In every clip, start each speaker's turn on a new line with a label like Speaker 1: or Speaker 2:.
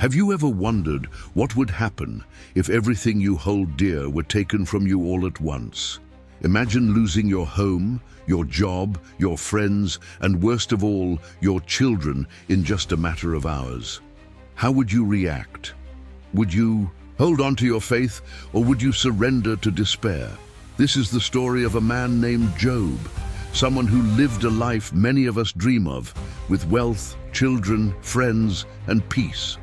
Speaker 1: Have you ever wondered what would happen if everything you hold dear were taken from you all at once? Imagine losing your home, your job, your friends, and worst of all, your children in just a matter of hours. How would you react? Would you hold on to your faith, or would you surrender to despair? This is the story of a man named Job, someone who lived a life many of us dream of, with wealth, children, friends, and peace.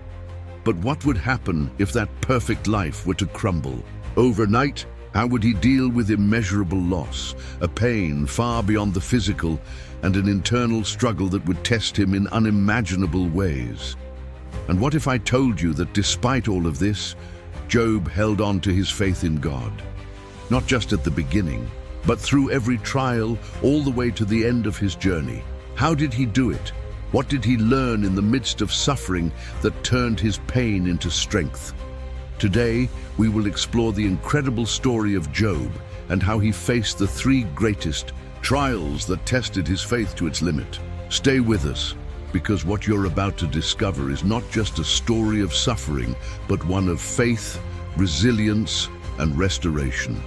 Speaker 1: But what would happen if that perfect life were to crumble? Overnight, how would he deal with immeasurable loss, a pain far beyond the physical, and an internal struggle that would test him in unimaginable ways? And what if I told you that despite all of this, Job held on to his faith in God? Not just at the beginning, but through every trial, all the way to the end of his journey. How did he do it? What did he learn in the midst of suffering that turned his pain into strength? Today, we will explore the incredible story of Job and how he faced the three greatest trials that tested his faith to its limit. Stay with us, because what you're about to discover is not just a story of suffering, but one of faith, resilience, and restoration.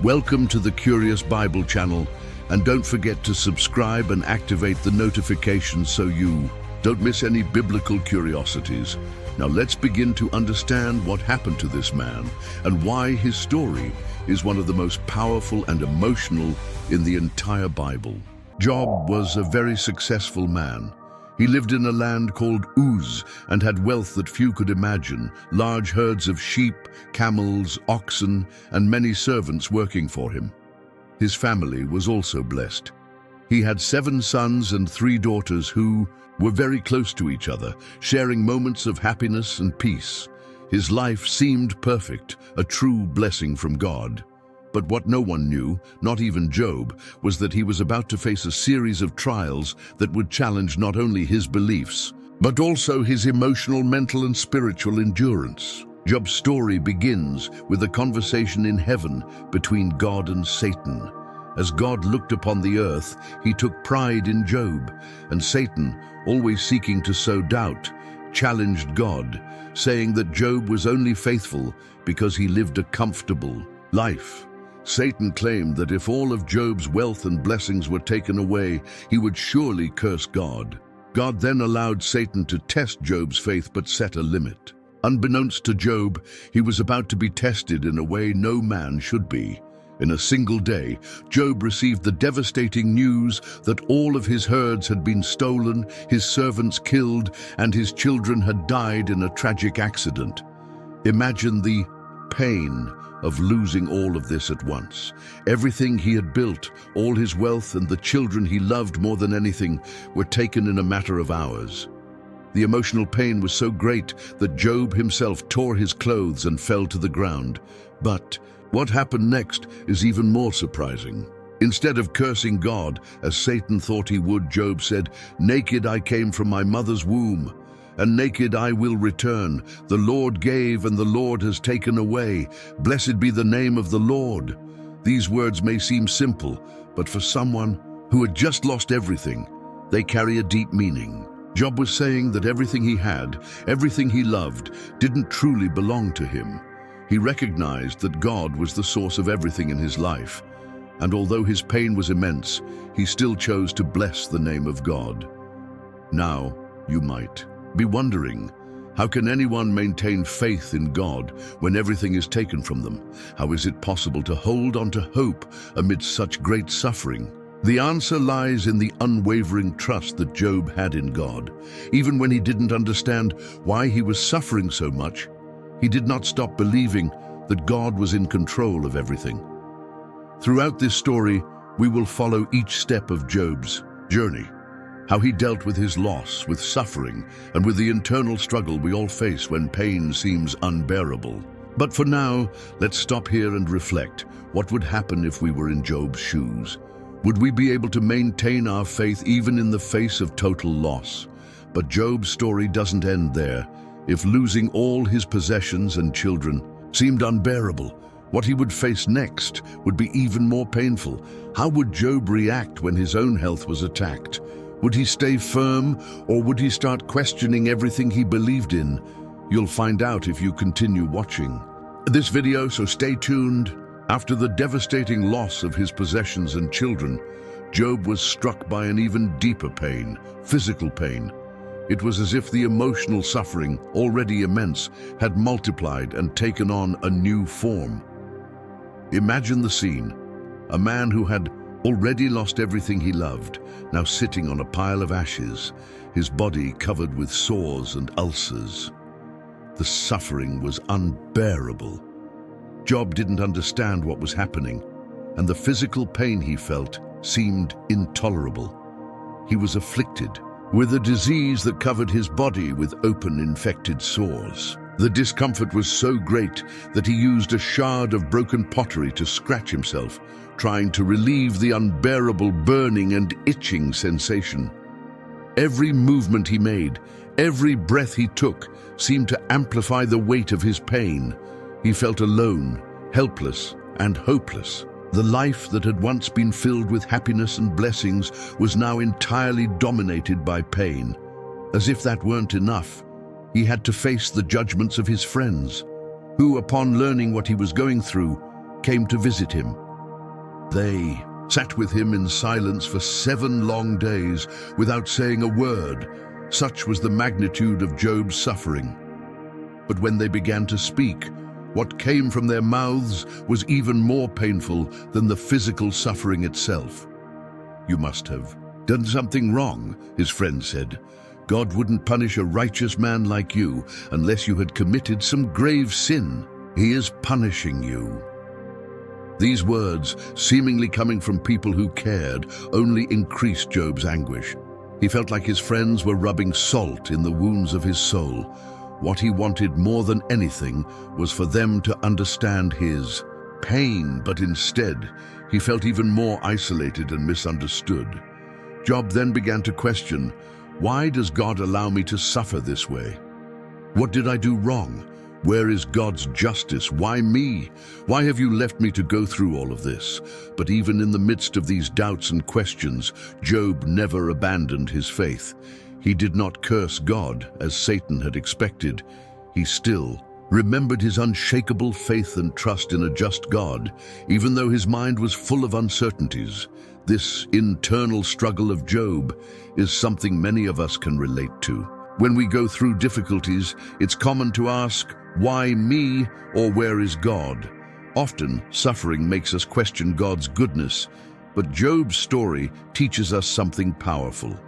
Speaker 1: Welcome to the Curious Bible channel, and don't forget to subscribe and activate the notifications so you don't miss any biblical curiosities. Now let's begin to understand what happened to this man and why his story is one of the most powerful and emotional in the entire Bible. Job was a very successful man. He lived in a land called Uz and had wealth that few could imagine, large herds of sheep, camels, oxen, and many servants working for him. His family was also blessed. He had 7 sons and 3 daughters who were very close to each other, sharing moments of happiness and peace. His life seemed perfect, a true blessing from God. But what no one knew, not even Job, was that he was about to face a series of trials that would challenge not only his beliefs, but also his emotional, mental, and spiritual endurance. Job's story begins with a conversation in heaven between God and Satan. As God looked upon the earth, he took pride in Job, and Satan, always seeking to sow doubt, challenged God, saying that Job was only faithful because he lived a comfortable life. Satan claimed that if all of Job's wealth and blessings were taken away, he would surely curse God. God then allowed Satan to test Job's faith but set a limit. Unbeknownst to Job, he was about to be tested in a way no man should be. In a single day, Job received the devastating news that all of his herds had been stolen, his servants killed, and his children had died in a tragic accident. Imagine the pain of losing all of this at once. Everything he had built, all his wealth, and the children he loved more than anything were taken in a matter of hours. The emotional pain was so great that Job himself tore his clothes and fell to the ground. But what happened next is even more surprising. Instead of cursing God, as Satan thought he would, Job said, "Naked I came from my mother's womb, and naked I will return. The Lord gave, and the Lord has taken away. Blessed be the name of the Lord." These words may seem simple, but for someone who had just lost everything, they carry a deep meaning. Job was saying that everything he had, everything he loved, didn't truly belong to him. He recognized that God was the source of everything in his life, and although his pain was immense, he still chose to bless the name of God. Now, you might be wondering, how can anyone maintain faith in God when everything is taken from them? How is it possible to hold on to hope amidst such great suffering? The answer lies in the unwavering trust that Job had in God. Even when he didn't understand why he was suffering so much, he did not stop believing that God was in control of everything. Throughout this story, we will follow each step of Job's journey, how he dealt with his loss, with suffering, and with the internal struggle we all face when pain seems unbearable. But for now, let's stop here and reflect. What would happen if we were in Job's shoes? Would we be able to maintain our faith even in the face of total loss? But Job's story doesn't end there. If losing all his possessions and children seemed unbearable, what he would face next would be even more painful. How would Job react when his own health was attacked? Would he stay firm, or would he start questioning everything he believed in? You'll find out if you continue watching this video, so stay tuned. After the devastating loss of his possessions and children, Job was struck by an even deeper pain, physical pain. It was as if the emotional suffering, already immense, had multiplied and taken on a new form. Imagine the scene. A man who had already lost everything he loved, now sitting on a pile of ashes, his body covered with sores and ulcers. The suffering was unbearable. Job didn't understand what was happening, and the physical pain he felt seemed intolerable. He was afflicted with a disease that covered his body with open infected sores. The discomfort was so great that he used a shard of broken pottery to scratch himself, trying to relieve the unbearable burning and itching sensation. Every movement he made, every breath he took, seemed to amplify the weight of his pain. He felt alone, helpless, and hopeless. The life that had once been filled with happiness and blessings was now entirely dominated by pain. As if that weren't enough, he had to face the judgments of his friends, who, upon learning what he was going through, came to visit him. They sat with him in silence for 7 long days without saying a word. Such was the magnitude of Job's suffering. But when they began to speak, what came from their mouths was even more painful than the physical suffering itself. "You must have done something wrong," his friend said. "God wouldn't punish a righteous man like you unless you had committed some grave sin. He is punishing you." These words, seemingly coming from people who cared, only increased Job's anguish. He felt like his friends were rubbing salt in the wounds of his soul. What he wanted more than anything was for them to understand his pain, but instead, he felt even more isolated and misunderstood. Job then began to question, "Why does God allow me to suffer this way? What did I do wrong? Where is God's justice? Why me? Why have you left me to go through all of this?" But even in the midst of these doubts and questions, Job never abandoned his faith. He did not curse God, as Satan had expected. He still remembered his unshakable faith and trust in a just God, even though his mind was full of uncertainties. This internal struggle of Job is something many of us can relate to. When we go through difficulties, it's common to ask, "Why me?" or "Where is God?" Often, suffering makes us question God's goodness, but Job's story teaches us something powerful.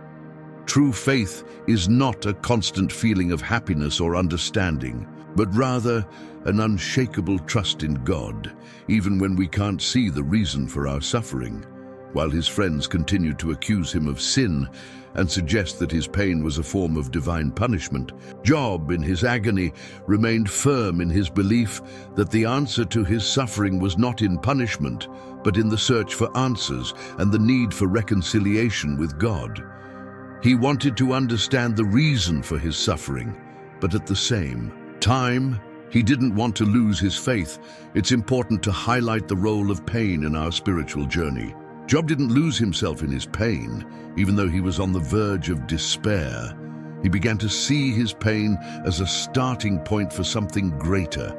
Speaker 1: True faith is not a constant feeling of happiness or understanding, but rather an unshakable trust in God, even when we can't see the reason for our suffering. While his friends continued to accuse him of sin and suggest that his pain was a form of divine punishment, Job, in his agony, remained firm in his belief that the answer to his suffering was not in punishment, but in the search for answers and the need for reconciliation with God. He wanted to understand the reason for his suffering, but at the same time, he didn't want to lose his faith. It's important to highlight the role of pain in our spiritual journey. Job didn't lose himself in his pain, even though he was on the verge of despair. He began to see his pain as a starting point for something greater.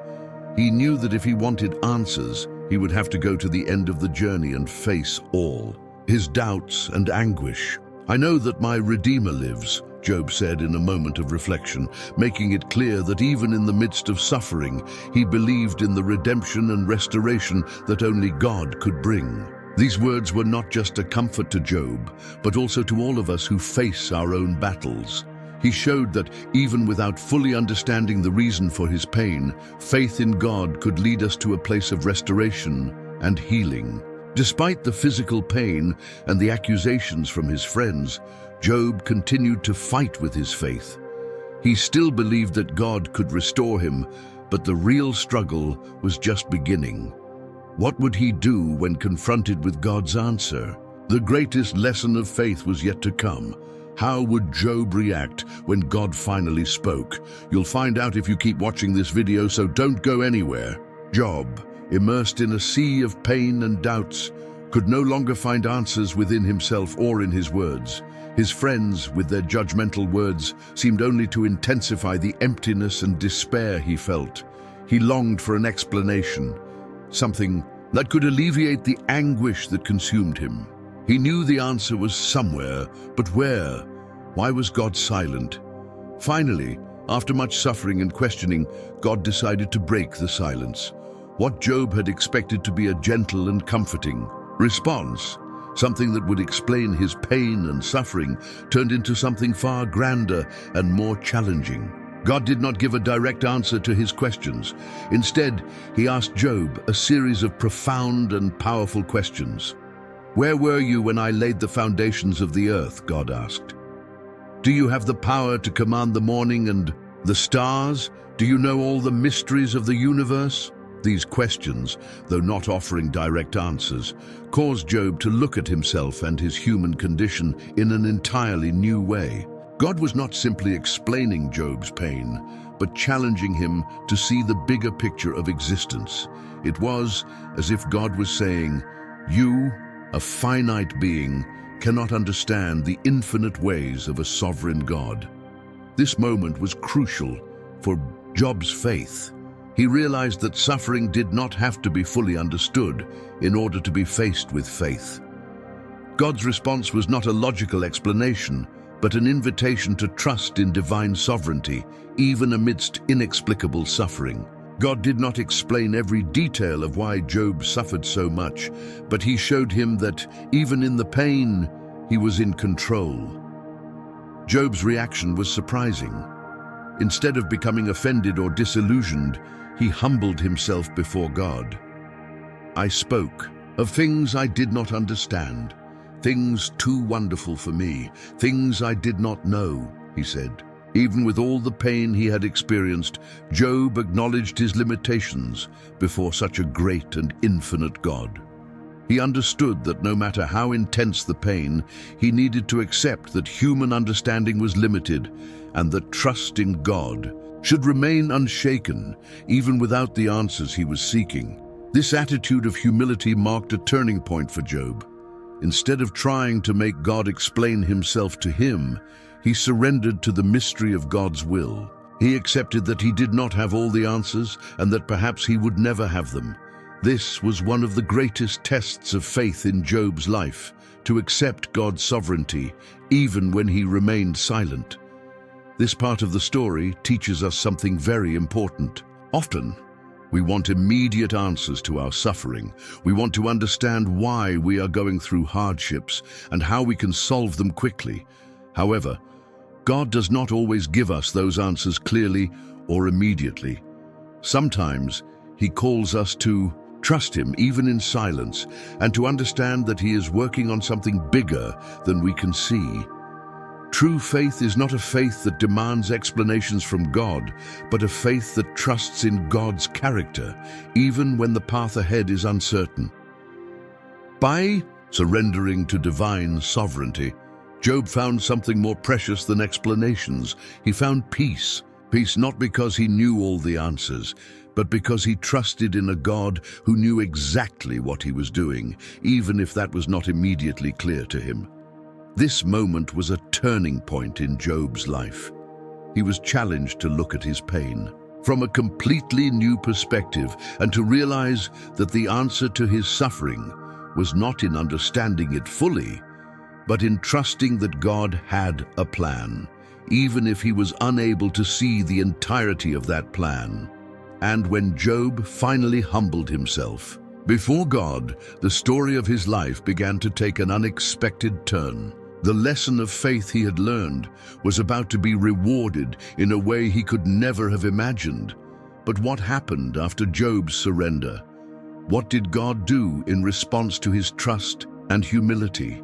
Speaker 1: He knew that if he wanted answers, he would have to go to the end of the journey and face all his doubts and anguish. "I know that my Redeemer lives," Job said in a moment of reflection, making it clear that even in the midst of suffering, he believed in the redemption and restoration that only God could bring. These words were not just a comfort to Job, but also to all of us who face our own battles. He showed that even without fully understanding the reason for his pain, faith in God could lead us to a place of restoration and healing. Despite the physical pain and the accusations from his friends, Job continued to fight with his faith. He still believed that God could restore him, but the real struggle was just beginning. What would he do when confronted with God's answer? The greatest lesson of faith was yet to come. How would Job react when God finally spoke? You'll find out if you keep watching this video, so don't go anywhere. Job, immersed in a sea of pain and doubts, could no longer find answers within himself or in his words. His friends, with their judgmental words, seemed only to intensify the emptiness and despair he felt. He longed for an explanation, something that could alleviate the anguish that consumed him. He knew the answer was somewhere, but where? Why was God silent? Finally, after much suffering and questioning, God decided to break the silence. What Job had expected to be a gentle and comforting response, something that would explain his pain and suffering, turned into something far grander and more challenging. God did not give a direct answer to his questions. Instead, he asked Job a series of profound and powerful questions. "Where were you when I laid the foundations of the earth?" God asked. "Do you have the power to command the morning and the stars? Do you know all the mysteries of the universe?" These questions, though not offering direct answers, caused Job to look at himself and his human condition in an entirely new way. God was not simply explaining Job's pain, but challenging him to see the bigger picture of existence. It was as if God was saying, "You, a finite being, cannot understand the infinite ways of a sovereign God." This moment was crucial for Job's faith. He realized that suffering did not have to be fully understood in order to be faced with faith. God's response was not a logical explanation, but an invitation to trust in divine sovereignty, even amidst inexplicable suffering. God did not explain every detail of why Job suffered so much, but he showed him that even in the pain, he was in control. Job's reaction was surprising. Instead of becoming offended or disillusioned, he humbled himself before God. "I spoke of things I did not understand, things too wonderful for me, things I did not know," he said. Even with all the pain he had experienced, Job acknowledged his limitations before such a great and infinite God. He understood that no matter how intense the pain, he needed to accept that human understanding was limited and that trust in God should remain unshaken, even without the answers he was seeking. This attitude of humility marked a turning point for Job. Instead of trying to make God explain himself to him, he surrendered to the mystery of God's will. He accepted that he did not have all the answers and that perhaps he would never have them. This was one of the greatest tests of faith in Job's life, to accept God's sovereignty, even when he remained silent. This part of the story teaches us something very important. Often, we want immediate answers to our suffering. We want to understand why we are going through hardships and how we can solve them quickly. However, God does not always give us those answers clearly or immediately. Sometimes He calls us to trust Him even in silence and to understand that He is working on something bigger than we can see. True faith is not a faith that demands explanations from God, but a faith that trusts in God's character, even when the path ahead is uncertain. By surrendering to divine sovereignty, Job found something more precious than explanations. He found peace. Peace not because he knew all the answers, but because he trusted in a God who knew exactly what he was doing, even if that was not immediately clear to him. This moment was a turning point in Job's life. He was challenged to look at his pain from a completely new perspective and to realize that the answer to his suffering was not in understanding it fully, but in trusting that God had a plan, even if he was unable to see the entirety of that plan. And when Job finally humbled himself before God, the story of his life began to take an unexpected turn. The lesson of faith he had learned was about to be rewarded in a way he could never have imagined. But what happened after Job's surrender? What did God do in response to his trust and humility?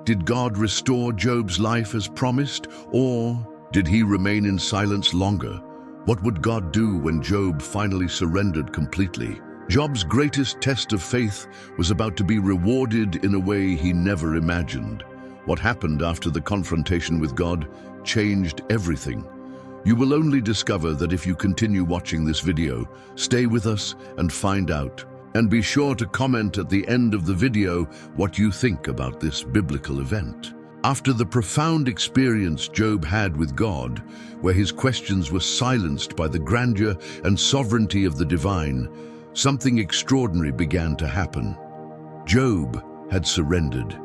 Speaker 1: Did God restore Job's life as promised, or did he remain in silence longer? What would God do when Job finally surrendered completely? Job's greatest test of faith was about to be rewarded in a way he never imagined. What happened after the confrontation with God changed everything. You will only discover that if you continue watching this video. Stay with us and find out. And be sure to comment at the end of the video what you think about this biblical event. After the profound experience Job had with God, where his questions were silenced by the grandeur and sovereignty of the divine, something extraordinary began to happen. Job had surrendered.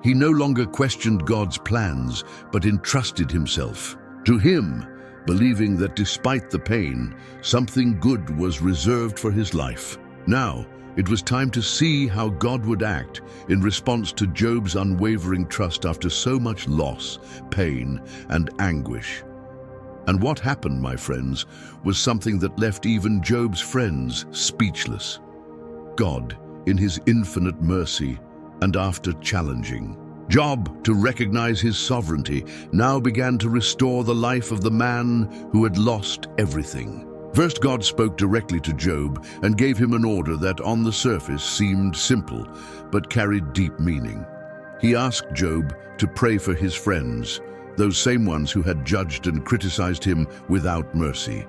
Speaker 1: He no longer questioned God's plans, but entrusted himself to him, believing that despite the pain, something good was reserved for his life. Now, it was time to see how God would act in response to Job's unwavering trust after so much loss, pain, and anguish. And what happened, my friends, was something that left even Job's friends speechless. God, in his infinite mercy, and after challenging Job to recognize his sovereignty, now began to restore the life of the man who had lost everything. First, God spoke directly to Job and gave him an order that on the surface seemed simple, but carried deep meaning. He asked Job to pray for his friends, those same ones who had judged and criticized him without mercy.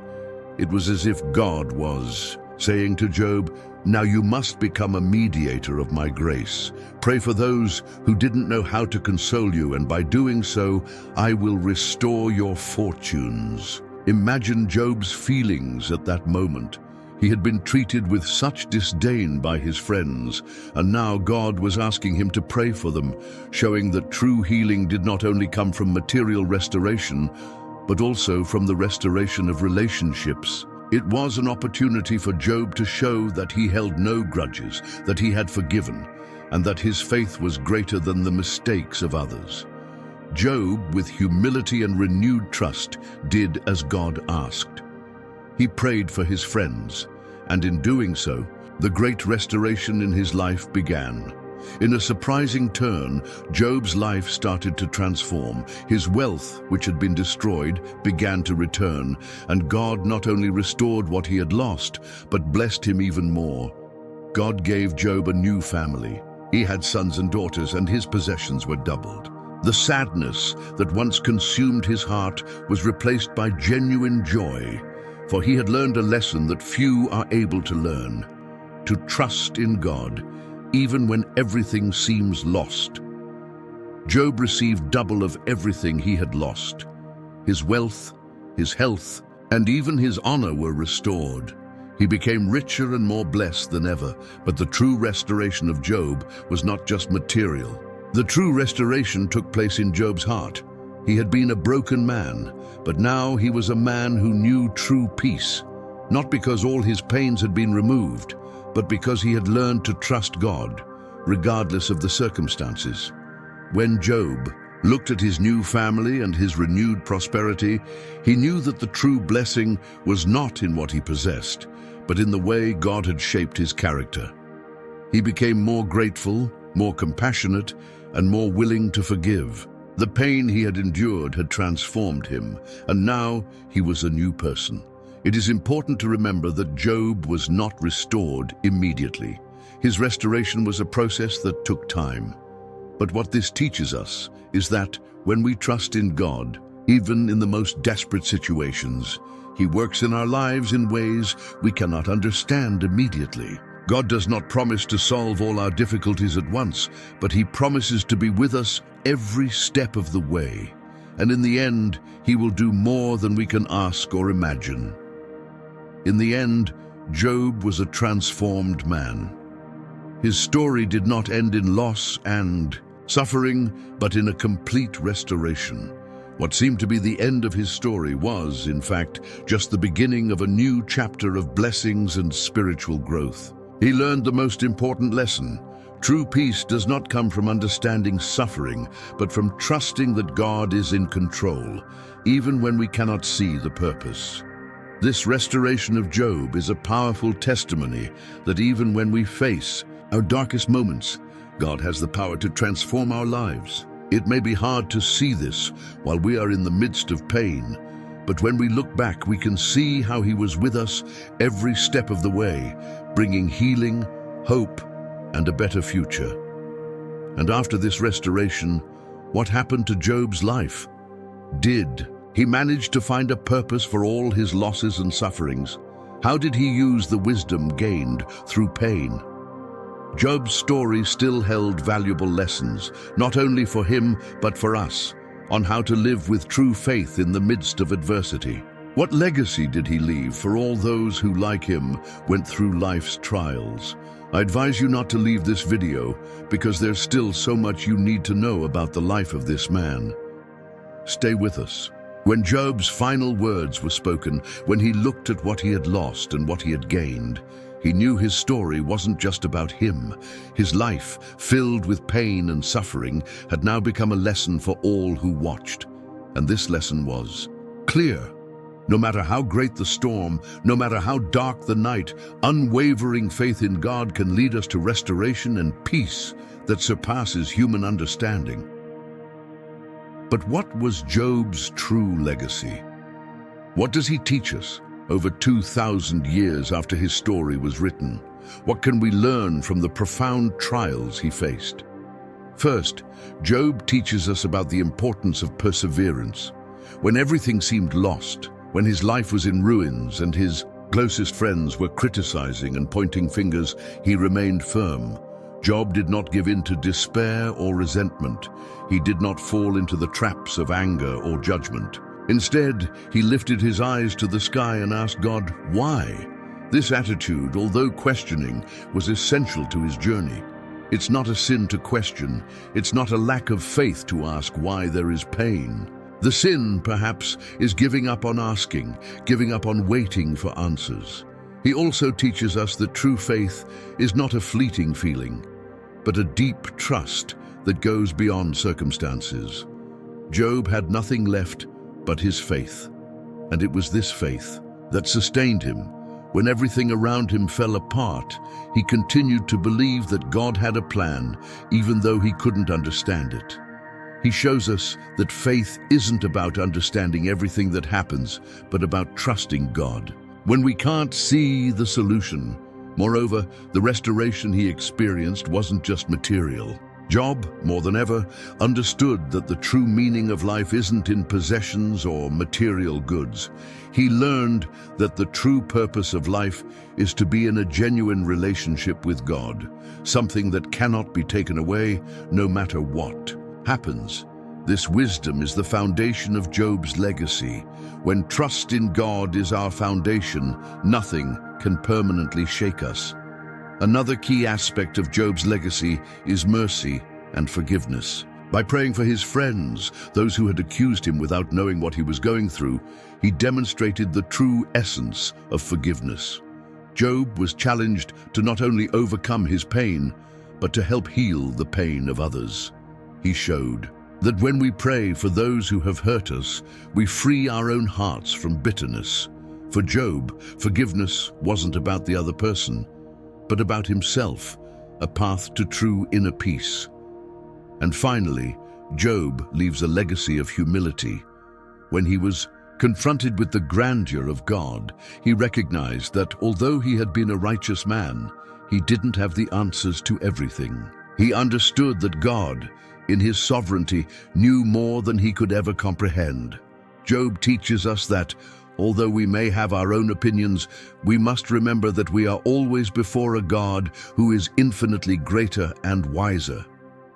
Speaker 1: It was as if God was saying to Job, "Now you must become a mediator of my grace. Pray for those who didn't know how to console you, and by doing so, I will restore your fortunes." Imagine Job's feelings at that moment. He had been treated with such disdain by his friends, and now God was asking him to pray for them, showing that true healing did not only come from material restoration, but also from the restoration of relationships. It was an opportunity for Job to show that he held no grudges, that he had forgiven, and that his faith was greater than the mistakes of others. Job, with humility and renewed trust, did as God asked. He prayed for his friends, and in doing so, the great restoration in his life began. In a surprising turn, Job's life started to transform. His wealth, which had been destroyed, began to return, and God not only restored what he had lost, but blessed him even more. God gave Job a new family. He had sons and daughters, and his possessions were doubled. The sadness that once consumed his heart was replaced by genuine joy, for he had learned a lesson that few are able to learn: to trust in God, even when everything seems lost. Job received double of everything he had lost. His wealth, his health, and even his honor were restored. He became richer and more blessed than ever, but the true restoration of Job was not just material. The true restoration took place in Job's heart. He had been a broken man, but now he was a man who knew true peace, not because all his pains had been removed, but because he had learned to trust God, regardless of the circumstances. When Job looked at his new family and his renewed prosperity, he knew that the true blessing was not in what he possessed, but in the way God had shaped his character. He became more grateful, more compassionate, and more willing to forgive. The pain he had endured had transformed him, and now he was a new person. It is important to remember that Job was not restored immediately. His restoration was a process that took time. But what this teaches us is that when we trust in God, even in the most desperate situations, He works in our lives in ways we cannot understand immediately. God does not promise to solve all our difficulties at once, but He promises to be with us every step of the way. And in the end, He will do more than we can ask or imagine. In the end, Job was a transformed man. His story did not end in loss and suffering, but in a complete restoration. What seemed to be the end of his story was, in fact, just the beginning of a new chapter of blessings and spiritual growth. He learned the most important lesson. True peace does not come from understanding suffering, but from trusting that God is in control, even when we cannot see the purpose. This restoration of Job is a powerful testimony that even when we face our darkest moments, God has the power to transform our lives. It may be hard to see this while we are in the midst of pain, but when we look back, we can see how He was with us every step of the way, bringing healing, hope, and a better future. And after this restoration, what happened to Job's life? Did he manage to find a purpose for all his losses and sufferings? How did he use the wisdom gained through pain? Job's story still held valuable lessons, not only for him but for us, on how to live with true faith in the midst of adversity. What legacy did he leave for all those who, like him, went through life's trials? I advise you not to leave this video because there's still so much you need to know about the life of this man. Stay with us. When Job's final words were spoken, when he looked at what he had lost and what he had gained, he knew his story wasn't just about him. His life, filled with pain and suffering, had now become a lesson for all who watched. And this lesson was clear. No matter how great the storm, no matter how dark the night, unwavering faith in God can lead us to restoration and peace that surpasses human understanding. But what was Job's true legacy? What does he teach us over 2,000 years after his story was written? What can we learn from the profound trials he faced? First, Job teaches us about the importance of perseverance. When everything seemed lost, when his life was in ruins and his closest friends were criticizing and pointing fingers, he remained firm. Job did not give in to despair or resentment. He did not fall into the traps of anger or judgment. Instead, he lifted his eyes to the sky and asked God, why? This attitude, although questioning, was essential to his journey. It's not a sin to question. It's not a lack of faith to ask why there is pain. The sin, perhaps, is giving up on asking, giving up on waiting for answers. He also teaches us that true faith is not a fleeting feeling, but a deep trust that goes beyond circumstances. Job had nothing left but his faith, and it was this faith that sustained him. When everything around him fell apart, he continued to believe that God had a plan, even though he couldn't understand it. He shows us that faith isn't about understanding everything that happens, but about trusting God when we can't see the solution. Moreover, the restoration he experienced wasn't just material. Job, more than ever, understood that the true meaning of life isn't in possessions or material goods. He learned that the true purpose of life is to be in a genuine relationship with God, something that cannot be taken away no matter what happens. This wisdom is the foundation of Job's legacy. When trust in God is our foundation, nothing can permanently shake us. Another key aspect of Job's legacy is mercy and forgiveness. By praying for his friends, those who had accused him without knowing what he was going through, he demonstrated the true essence of forgiveness. Job was challenged to not only overcome his pain, but to help heal the pain of others. He showed that when we pray for those who have hurt us, we free our own hearts from bitterness. For Job, forgiveness wasn't about the other person, but about himself, a path to true inner peace. And finally, Job leaves a legacy of humility. When he was confronted with the grandeur of God, he recognized that although he had been a righteous man, he didn't have the answers to everything. He understood that God, in his sovereignty, knew more than he could ever comprehend. Job teaches us that, although we may have our own opinions, we must remember that we are always before a God who is infinitely greater and wiser.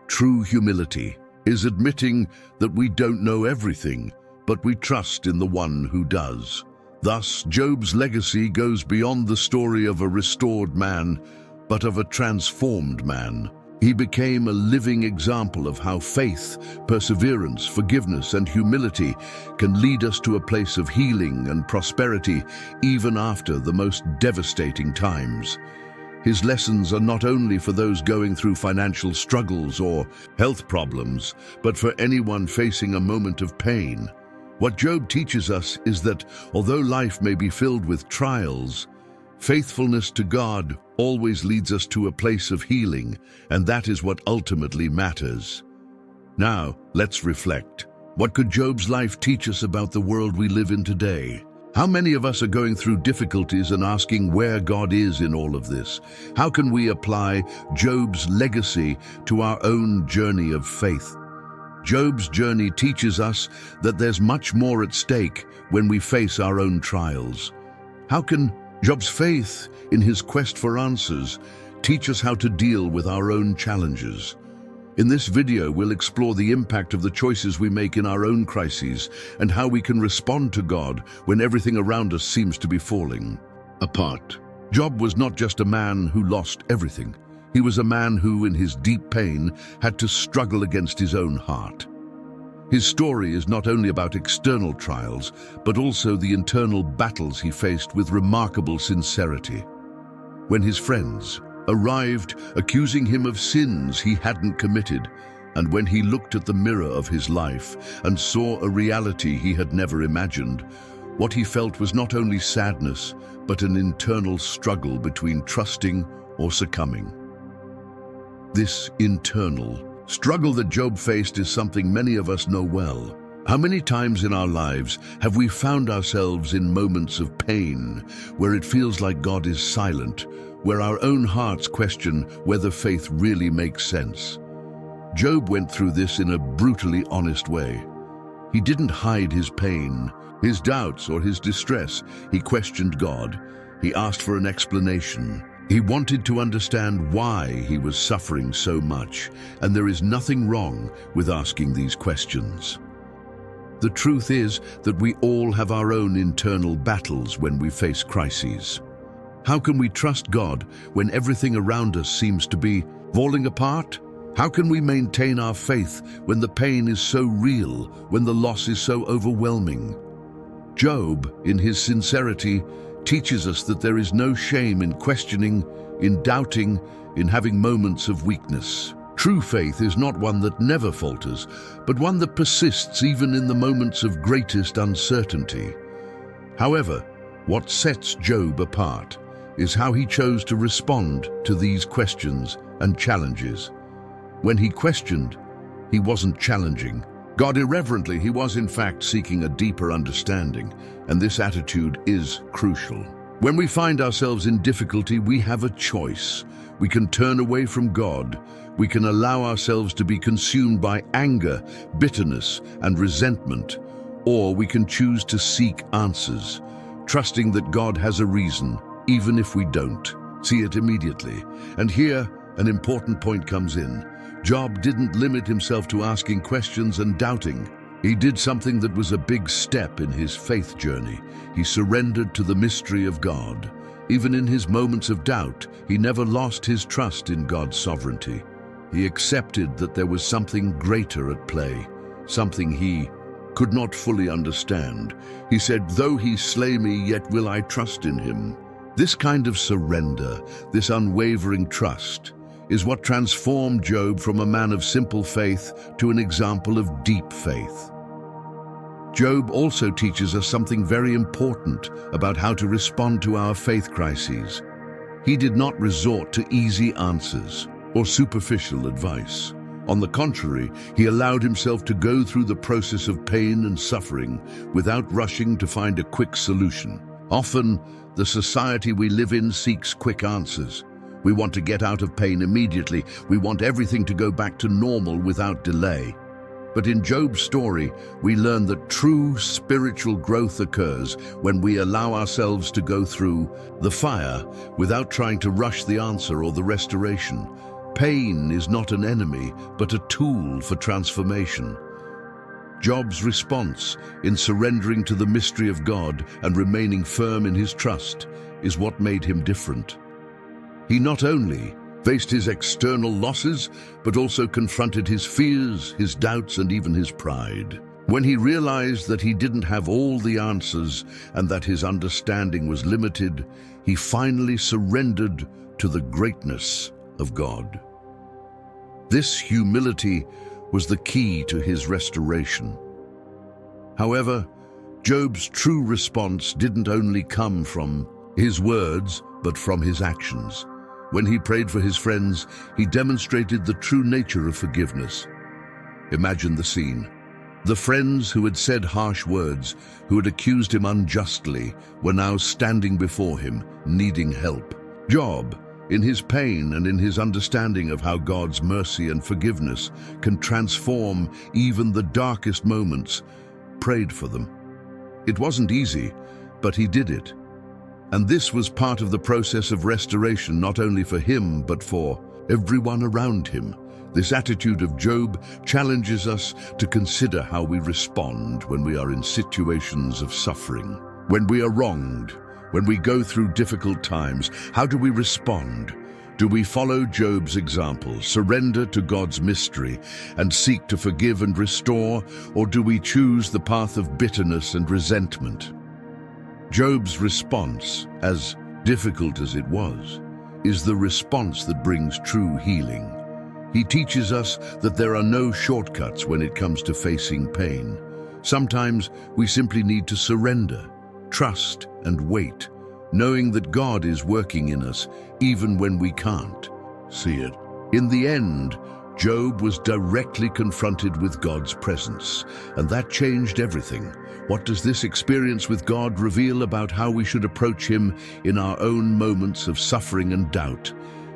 Speaker 1: True humility is admitting that we don't know everything, but we trust in the one who does. Thus, Job's legacy goes beyond the story of a restored man, but of a transformed man. He became a living example of how faith, perseverance, forgiveness, and humility can lead us to a place of healing and prosperity even after the most devastating times. His lessons are not only for those going through financial struggles or health problems, but for anyone facing a moment of pain. What Job teaches us is that although life may be filled with trials, faithfulness to God always leads us to a place of healing, and that is what ultimately matters. Now, let's reflect. What could Job's life teach us about the world we live in today? How many of us are going through difficulties and asking where God is in all of this? How can we apply Job's legacy to our own journey of faith? Job's journey teaches us that there's much more at stake when we face our own trials. How can Job's faith in his quest for answers teach us how to deal with our own challenges. In this video, we'll explore the impact of the choices we make in our own crises and how we can respond to God when everything around us seems to be falling apart. Job was not just a man who lost everything. He was a man who, in his deep pain, had to struggle against his own heart. His story is not only about external trials, but also the internal battles he faced with remarkable sincerity. When his friends arrived accusing him of sins he hadn't committed, and when he looked at the mirror of his life and saw a reality he had never imagined, what he felt was not only sadness, but an internal struggle between trusting or succumbing. This internal struggle that Job faced is something many of us know well. How many times in our lives have we found ourselves in moments of pain where it feels like God is silent, where our own hearts question whether faith really makes sense? Job went through this in a brutally honest way. He didn't hide his pain, his doubts, or his distress. He questioned God. He asked for an explanation. He wanted to understand why he was suffering so much, and there is nothing wrong with asking these questions. The truth is that we all have our own internal battles when we face crises. How can we trust God when everything around us seems to be falling apart? How can we maintain our faith when the pain is so real, when the loss is so overwhelming? Job, in his sincerity, teaches us that there is no shame in questioning, in doubting, in having moments of weakness. True faith is not one that never falters, but one that persists even in the moments of greatest uncertainty. However, what sets Job apart is how he chose to respond to these questions and challenges. When he questioned, he wasn't challenging God irreverently. He was in fact seeking a deeper understanding, and this attitude is crucial. When we find ourselves in difficulty, we have a choice. We can turn away from God. We can allow ourselves to be consumed by anger, bitterness, and resentment, or we can choose to seek answers, trusting that God has a reason, even if we don't see it immediately. And here, an important point comes in. Job didn't limit himself to asking questions and doubting. He did something that was a big step in his faith journey. He surrendered to the mystery of God. Even in his moments of doubt, he never lost his trust in God's sovereignty. He accepted that there was something greater at play, something he could not fully understand. He said, "Though he slay me, yet will I trust in him." This kind of surrender, this unwavering trust, is what transformed Job from a man of simple faith to an example of deep faith. Job also teaches us something very important about how to respond to our faith crises. He did not resort to easy answers or superficial advice. On the contrary, he allowed himself to go through the process of pain and suffering without rushing to find a quick solution. Often, the society we live in seeks quick answers. We want to get out of pain immediately. We want everything to go back to normal without delay. But in Job's story, we learn that true spiritual growth occurs when we allow ourselves to go through the fire without trying to rush the answer or the restoration. Pain is not an enemy, but a tool for transformation. Job's response in surrendering to the mystery of God and remaining firm in his trust is what made him different. He not only faced his external losses, but also confronted his fears, his doubts, and even his pride. When he realized that he didn't have all the answers and that his understanding was limited, he finally surrendered to the greatness of God. This humility was the key to his restoration. However, Job's true response didn't only come from his words, but from his actions. When he prayed for his friends, he demonstrated the true nature of forgiveness. Imagine the scene. The friends who had said harsh words, who had accused him unjustly, were now standing before him, needing help. Job, in his pain and in his understanding of how God's mercy and forgiveness can transform even the darkest moments, prayed for them. It wasn't easy, but he did it. And this was part of the process of restoration, not only for him, but for everyone around him. This attitude of Job challenges us to consider how we respond when we are in situations of suffering. When we are wronged, when we go through difficult times, how do we respond? Do we follow Job's example, surrender to God's mystery, and seek to forgive and restore, or do we choose the path of bitterness and resentment? Job's response, as difficult as it was, is the response that brings true healing. He teaches us that there are no shortcuts when it comes to facing pain. Sometimes we simply need to surrender, trust, and wait, knowing that God is working in us even when we can't see it. In the end, Job was directly confronted with God's presence, and that changed everything. What does this experience with God reveal about how we should approach Him in our own moments of suffering and doubt?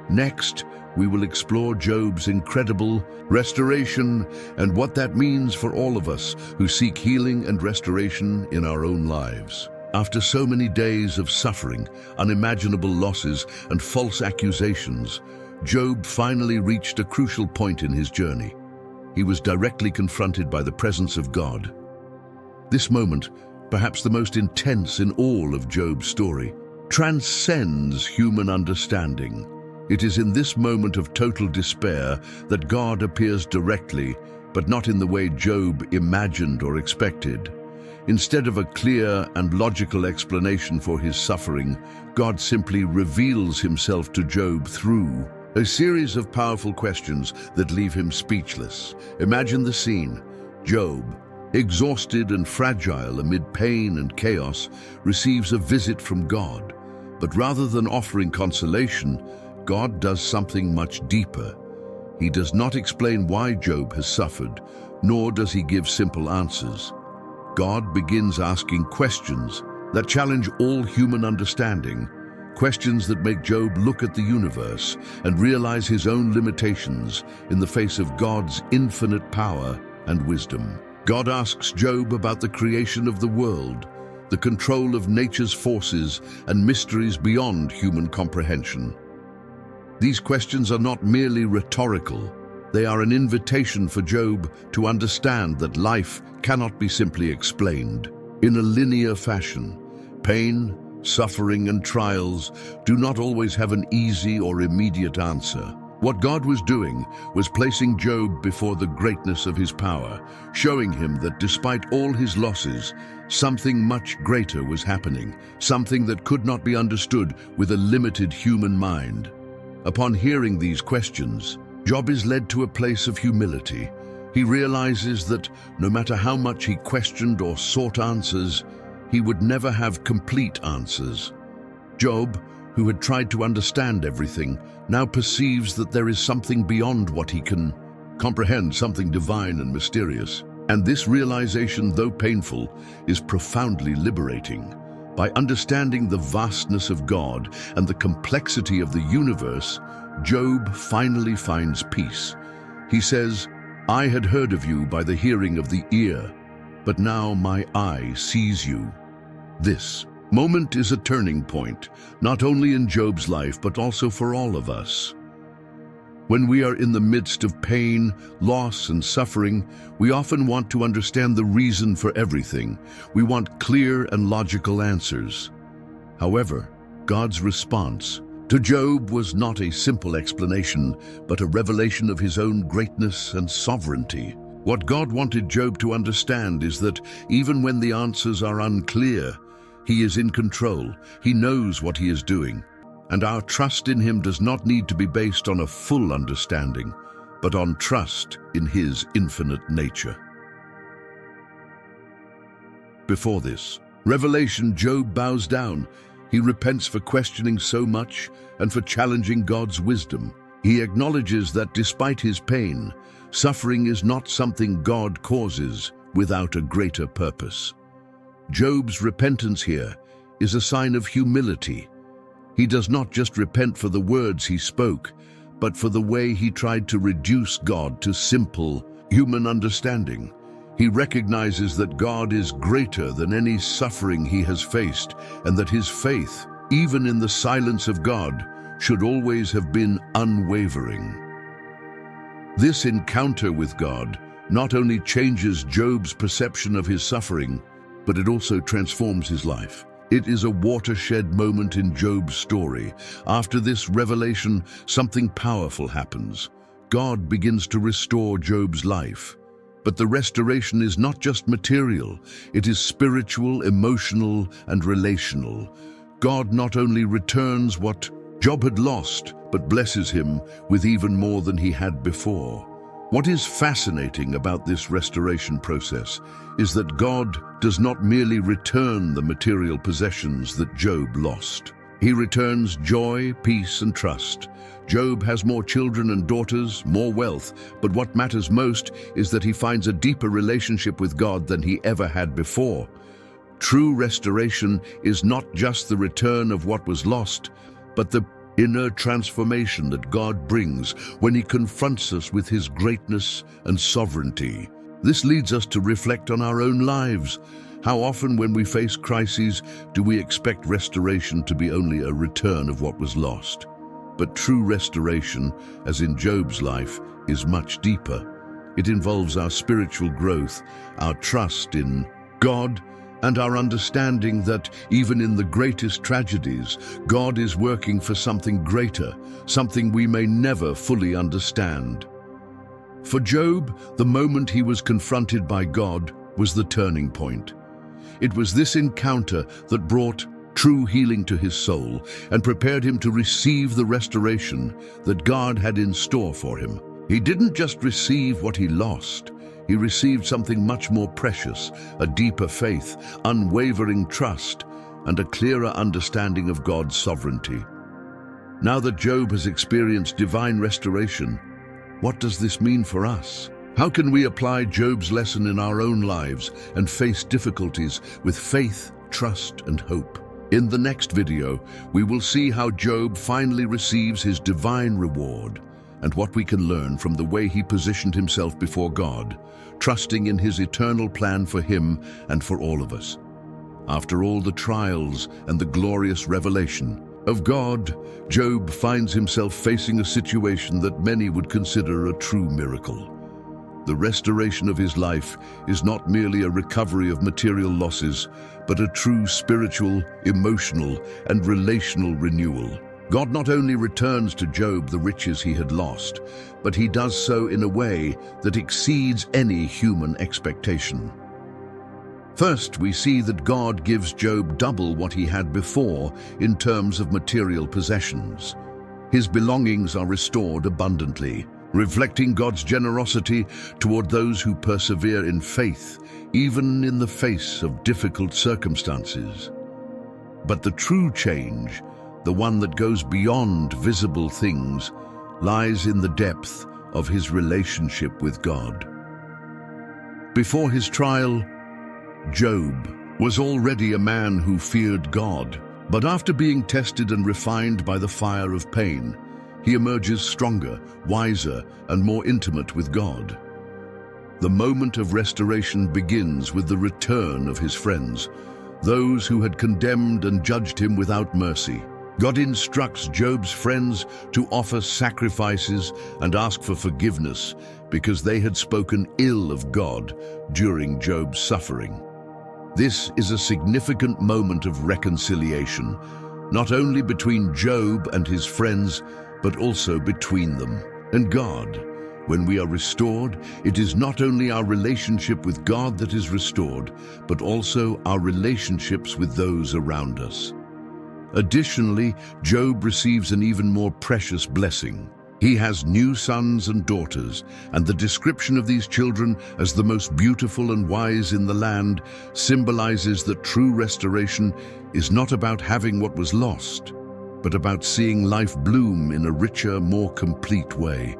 Speaker 1: Next, we will explore Job's incredible restoration and what that means for all of us who seek healing and restoration in our own lives. After so many days of suffering, unimaginable losses, and false accusations, Job finally reached a crucial point in his journey. He was directly confronted by the presence of God. This moment, perhaps the most intense in all of Job's story, transcends human understanding. It is in this moment of total despair that God appears directly, but not in the way Job imagined or expected. Instead of a clear and logical explanation for his suffering, God simply reveals himself to Job through a series of powerful questions that leave him speechless. Imagine the scene. Job, exhausted and fragile amid pain and chaos, receives a visit from God. But rather than offering consolation, God does something much deeper. He does not explain why Job has suffered, nor does he give simple answers. God begins asking questions that challenge all human understanding, questions that make Job look at the universe and realize his own limitations in the face of God's infinite power and wisdom. God asks Job about the creation of the world, the control of nature's forces, and mysteries beyond human comprehension. These questions are not merely rhetorical. They are an invitation for Job to understand that life cannot be simply explained in a linear fashion. Pain, suffering, and trials do not always have an easy or immediate answer. What God was doing was placing Job before the greatness of his power, showing him that despite all his losses, something much greater was happening, something that could not be understood with a limited human mind. Upon hearing these questions, Job is led to a place of humility. He realizes that no matter how much he questioned or sought answers, he would never have complete answers. Job, who had tried to understand everything, now perceives that there is something beyond what he can comprehend, something divine and mysterious. And this realization, though painful, is profoundly liberating. By understanding the vastness of God and the complexity of the universe, Job finally finds peace. He says, "I had heard of you by the hearing of the ear, but now my eye sees you." This moment is a turning point, not only in Job's life, but also for all of us. When we are in the midst of pain, loss, and suffering, we often want to understand the reason for everything. We want clear and logical answers. However, God's response to Job was not a simple explanation, but a revelation of his own greatness and sovereignty. What God wanted Job to understand is that even when the answers are unclear, He is in control. He knows what He is doing. And our trust in Him does not need to be based on a full understanding, but on trust in His infinite nature. Before this revelation, Job bows down. He repents for questioning so much and for challenging God's wisdom. He acknowledges that despite his pain, suffering is not something God causes without a greater purpose. Job's repentance here is a sign of humility. He does not just repent for the words he spoke, but for the way he tried to reduce God to simple human understanding. He recognizes that God is greater than any suffering he has faced, and that his faith even in the silence of God, should always have been unwavering. This encounter with God not only changes Job's perception of his suffering, but it also transforms his life. It is a watershed moment in Job's story. After this revelation, something powerful happens. God begins to restore Job's life. But the restoration is not just material, it is spiritual, emotional, and relational. God not only returns what Job had lost, but blesses him with even more than he had before. What is fascinating about this restoration process is that God does not merely return the material possessions that Job lost. He returns joy, peace, and trust. Job has more children and daughters, more wealth, but what matters most is that he finds a deeper relationship with God than he ever had before. True restoration is not just the return of what was lost, but the inner transformation that God brings when he confronts us with his greatness and sovereignty. This leads us to reflect on our own lives. How often when we face crises do we expect restoration to be only a return of what was lost? But true restoration, as in Job's life, is much deeper. It involves our spiritual growth, our trust in God, and our understanding that even in the greatest tragedies, God is working for something greater, something we may never fully understand. For Job, the moment he was confronted by God was the turning point. It was this encounter that brought true healing to his soul and prepared him to receive the restoration that God had in store for him. He didn't just receive what he lost, he received something much more precious, a deeper faith, unwavering trust, and a clearer understanding of God's sovereignty. Now that Job has experienced divine restoration, what does this mean for us? How can we apply Job's lesson in our own lives and face difficulties with faith, trust, and hope? In the next video, we will see how Job finally receives his divine reward and what we can learn from the way he positioned himself before God, trusting in his eternal plan for him and for all of us. After all the trials and the glorious revelation of God, Job finds himself facing a situation that many would consider a true miracle. The restoration of his life is not merely a recovery of material losses, but a true spiritual, emotional, and relational renewal. God not only returns to Job the riches he had lost, but he does so in a way that exceeds any human expectation. First, we see that God gives Job double what he had before in terms of material possessions. His belongings are restored abundantly, reflecting God's generosity toward those who persevere in faith, even in the face of difficult circumstances. But the true change, the one that goes beyond visible things, lies in the depth of his relationship with God. Before his trial, Job was already a man who feared God, but after being tested and refined by the fire of pain, he emerges stronger, wiser, and more intimate with God. The moment of restoration begins with the return of his friends, those who had condemned and judged him without mercy. God instructs Job's friends to offer sacrifices and ask for forgiveness because they had spoken ill of God during Job's suffering. This is a significant moment of reconciliation, not only between Job and his friends, but also between them and God. When we are restored, it is not only our relationship with God that is restored, but also our relationships with those around us. Additionally, Job receives an even more precious blessing. He has new sons and daughters, and the description of these children as the most beautiful and wise in the land symbolizes that true restoration is not about having what was lost, but about seeing life bloom in a richer, more complete way.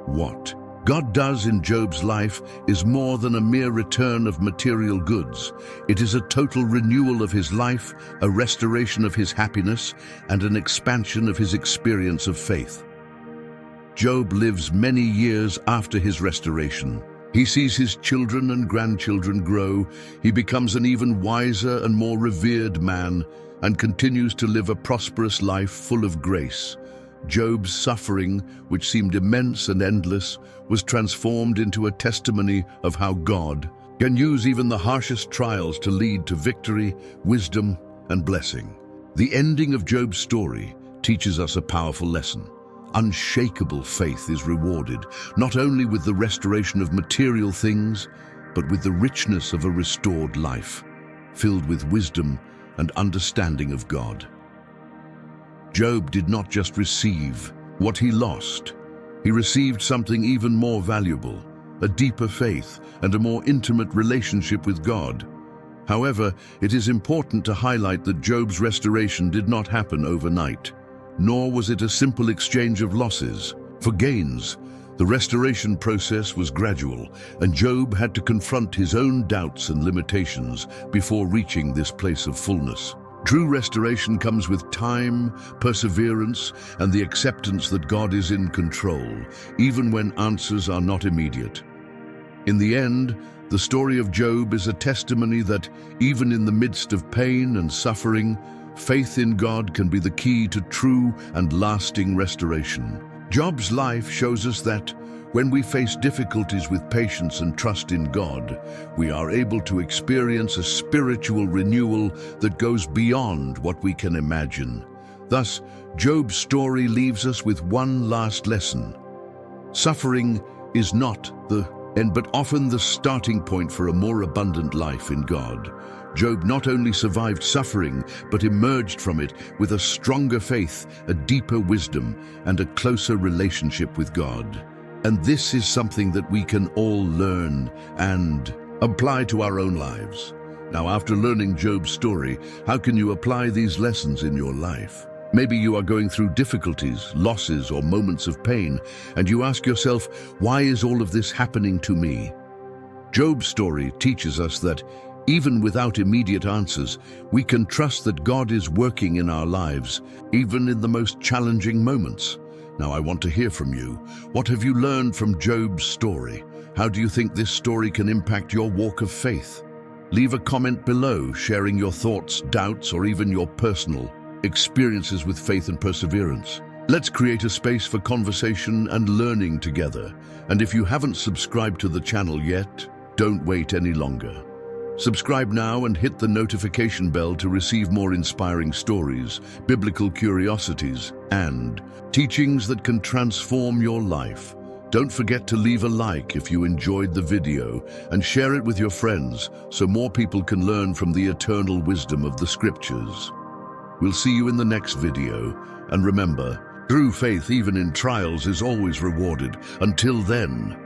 Speaker 1: What God does in Job's life is more than a mere return of material goods. It is a total renewal of his life, a restoration of his happiness, and an expansion of his experience of faith. Job lives many years after his restoration. He sees his children and grandchildren grow. He becomes an even wiser and more revered man, and continues to live a prosperous life full of grace. Job's suffering, which seemed immense and endless, was transformed into a testimony of how God can use even the harshest trials to lead to victory, wisdom, and blessing. The ending of Job's story teaches us a powerful lesson. Unshakable faith is rewarded, not only with the restoration of material things, but with the richness of a restored life, filled with wisdom and understanding of God. Job did not just receive what he lost. He received something even more valuable, a deeper faith and a more intimate relationship with God. However, it is important to highlight that Job's restoration did not happen overnight, nor was it a simple exchange of losses for gains. The restoration process was gradual, and Job had to confront his own doubts and limitations before reaching this place of fullness. True restoration comes with time, perseverance, and the acceptance that God is in control, even when answers are not immediate. In the end, the story of Job is a testimony that, even in the midst of pain and suffering, faith in God can be the key to true and lasting restoration. Job's life shows us that, when we face difficulties with patience and trust in God, we are able to experience a spiritual renewal that goes beyond what we can imagine. Thus, Job's story leaves us with one last lesson. Suffering is not the end, but often the starting point for a more abundant life in God. Job not only survived suffering, but emerged from it with a stronger faith, a deeper wisdom, and a closer relationship with God. And this is something that we can all learn and apply to our own lives. Now, after learning Job's story, how can you apply these lessons in your life? Maybe you are going through difficulties, losses, or moments of pain, and you ask yourself, why is all of this happening to me? Job's story teaches us that even without immediate answers, we can trust that God is working in our lives, even in the most challenging moments. Now, I want to hear from you. What have you learned from Job's story? How do you think this story can impact your walk of faith? Leave a comment below, sharing your thoughts, doubts, or even your personal experiences with faith and perseverance. Let's create a space for conversation and learning together. And if you haven't subscribed to the channel yet, don't wait any longer. Subscribe now and hit the notification bell to receive more inspiring stories, biblical curiosities, and teachings that can transform your life. Don't forget to leave a like if you enjoyed the video and share it with your friends so more people can learn from the eternal wisdom of the scriptures. We'll see you in the next video, and remember, true faith even in trials is always rewarded. Until then,